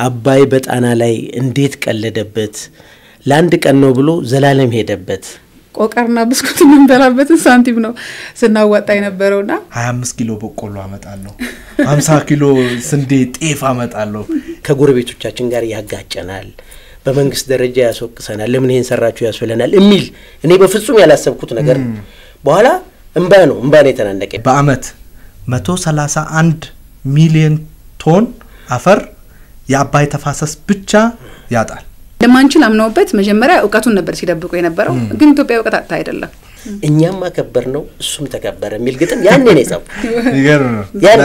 አባይ በጣና ላይ እንዴት ቀለደበት ለአንድ ቀን ነው ብሎ ዘላለም ሄደበት ቆቀርና ብስኩት መንበራበት ሳንቲም ነው ስናዋጣ የነበረውና 25 ኪሎ በቆሎ አመጣለሁ 50 ኪሎ ስንዴ ጤፍ አመጣለሁ ከጎረቤቶቻችን ጋር ያጋጨናል በመንግስት ደረጃ ያስወቅሰናል ለምን ይሄን ሰራችሁ ያስፈልናል እሚል እኔ በፍጹም ያላሰብኩት ነገር በኋላ እንባ ነው የተናነቀ በአመት 131 ሚሊዮን ቶን አፈር የአባይ ተፋሰስ ብቻ ያጣል ለማንችል አምነውበት መጀመሪያ ዕውቀቱን ነበር ሲደብቁ የነበረው ግን ኢትዮጵያ ዕውቀት አጣ አይደለም እኛም ማከበር ነው እሱም ተከበረ የሚል ግጥም ያኔ ነው የጻፈው ይገርም ነው ያን